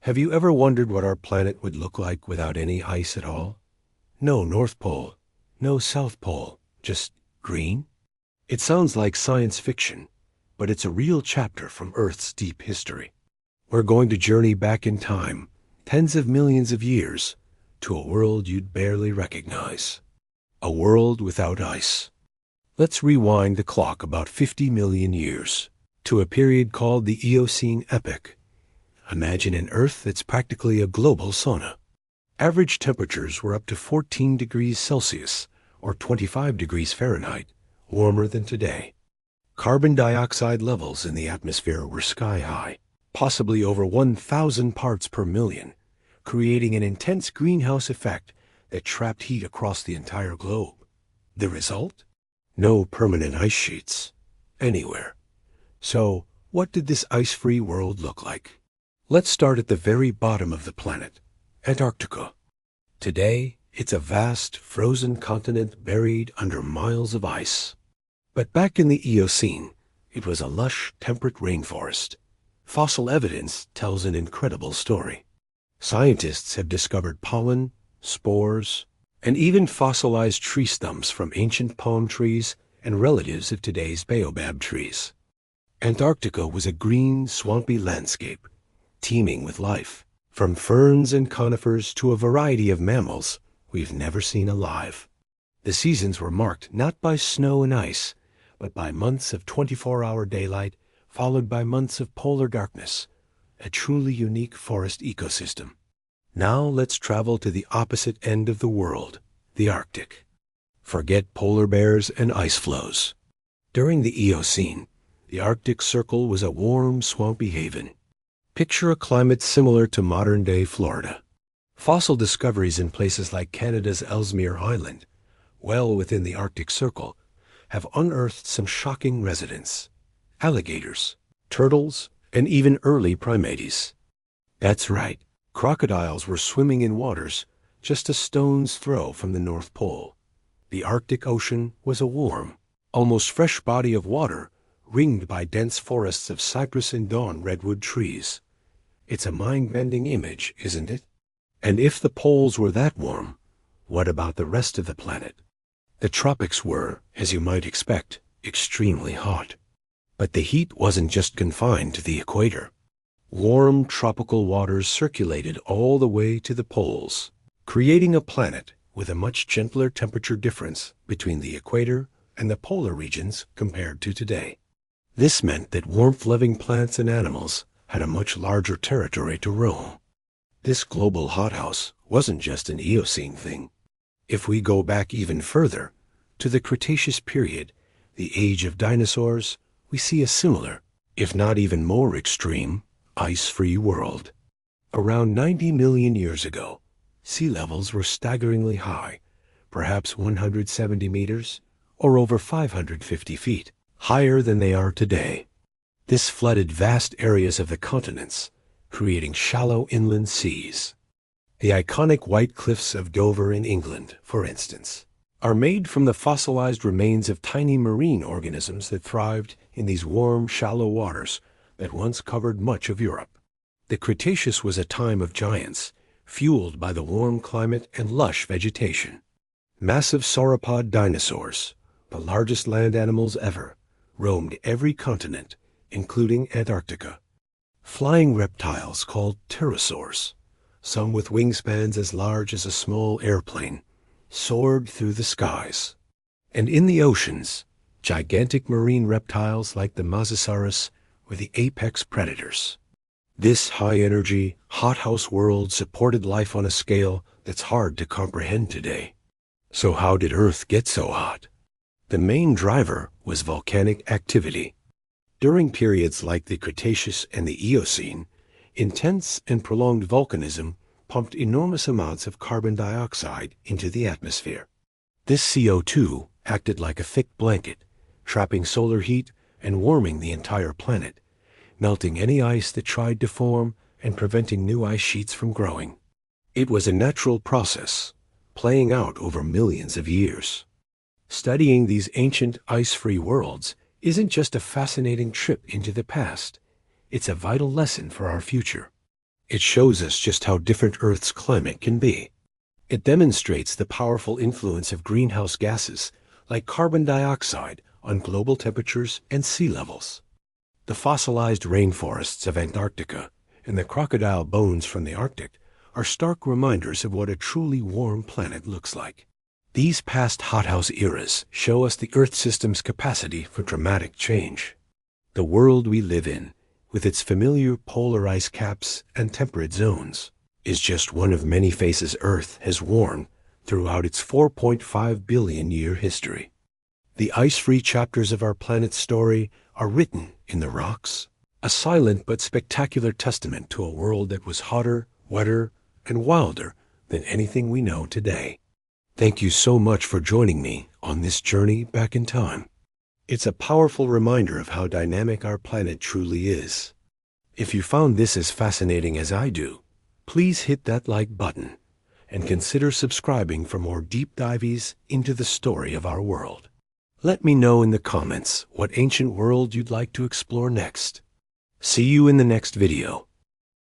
Have you ever wondered what our planet would look like without any ice at all? No North Pole, no South Pole, just green? It sounds like science fiction, but it's a real chapter from Earth's deep history. We're going to journey back in time, tens of millions of years, to a world you'd barely recognize. A world without ice. Let's rewind the clock about 50 million years, to a period called the Eocene epoch. Imagine an Earth that's practically a global sauna. Average temperatures were up to 14 degrees Celsius, or 25 degrees Fahrenheit, warmer than today. Carbon dioxide levels in the atmosphere were sky high, possibly over 1,000 parts per million, creating an intense greenhouse effect that trapped heat across the entire globe. The result? No permanent ice sheets, anywhere. So, what did this ice-free world look like? Let's start at the very bottom of the planet, Antarctica. Today, it's a vast, frozen continent buried under miles of ice. But back in the Eocene, it was a lush, temperate rainforest. Fossil evidence tells an incredible story. Scientists have discovered pollen, spores, and even fossilized tree stumps from ancient palm trees and relatives of today's baobab trees. Antarctica was a green, swampy landscape, teeming with life, from ferns and conifers to a variety of mammals we've never seen alive. The seasons were marked not by snow and ice, but by months of 24-hour daylight, followed by months of polar darkness, a truly unique forest ecosystem. Now let's travel to the opposite end of the world, the Arctic. Forget polar bears and ice floes. During the Eocene, the Arctic Circle was a warm, swampy haven. Picture a climate similar to modern-day Florida. Fossil discoveries in places like Canada's Ellesmere Island, well within the Arctic Circle, have unearthed some shocking residents: alligators, turtles, and even early primates. That's right, crocodiles were swimming in waters just a stone's throw from the North Pole. The Arctic Ocean was a warm, almost fresh body of water ringed by dense forests of cypress and dawn redwood trees. It's a mind-bending image, isn't it? And if the poles were that warm, what about the rest of the planet? The tropics were, as you might expect, extremely hot. But the heat wasn't just confined to the equator. Warm tropical waters circulated all the way to the poles, creating a planet with a much gentler temperature difference between the equator and the polar regions compared to today. This meant that warmth-loving plants and animals had a much larger territory to roam. This global hothouse wasn't just an Eocene thing. If we go back even further, to the Cretaceous period, the age of dinosaurs, we see a similar, if not even more extreme, ice-free world. Around 90 million years ago, sea levels were staggeringly high, perhaps 170 meters, or over 550 feet, higher than they are today. This flooded vast areas of the continents, creating shallow inland seas. The iconic white cliffs of Dover in England, for instance, are made from the fossilized remains of tiny marine organisms that thrived in these warm, shallow waters that once covered much of Europe. The Cretaceous was a time of giants, fueled by the warm climate and lush vegetation. Massive sauropod dinosaurs, the largest land animals ever, roamed every continent, including Antarctica. Flying reptiles called pterosaurs, some with wingspans as large as a small airplane, soared through the skies. And in the oceans, gigantic marine reptiles like the Mosasaurus were the apex predators. This high-energy, hothouse world supported life on a scale that's hard to comprehend today. So how did Earth get so hot? The main driver was volcanic activity. During periods like the Cretaceous and the Eocene, intense and prolonged volcanism pumped enormous amounts of carbon dioxide into the atmosphere. This CO2 acted like a thick blanket, trapping solar heat and warming the entire planet, melting any ice that tried to form and preventing new ice sheets from growing. It was a natural process, playing out over millions of years. Studying these ancient ice-free worlds isn't just a fascinating trip into the past. It's a vital lesson for our future. It shows us just how different Earth's climate can be. It demonstrates the powerful influence of greenhouse gases, like carbon dioxide, on global temperatures and sea levels. The fossilized rainforests of Antarctica and the crocodile bones from the Arctic are stark reminders of what a truly warm planet looks like. These past hothouse eras show us the Earth system's capacity for dramatic change. The world we live in, with its familiar polar ice caps and temperate zones, is just one of many faces Earth has worn throughout its 4.5 billion year history. The ice-free chapters of our planet's story are written in the rocks, a silent but spectacular testament to a world that was hotter, wetter, and wilder than anything we know today. Thank you so much for joining me on this journey back in time. It's a powerful reminder of how dynamic our planet truly is. If you found this as fascinating as I do, please hit that like button and consider subscribing for more deep dives into the story of our world. Let me know in the comments what ancient world you'd like to explore next. See you in the next video.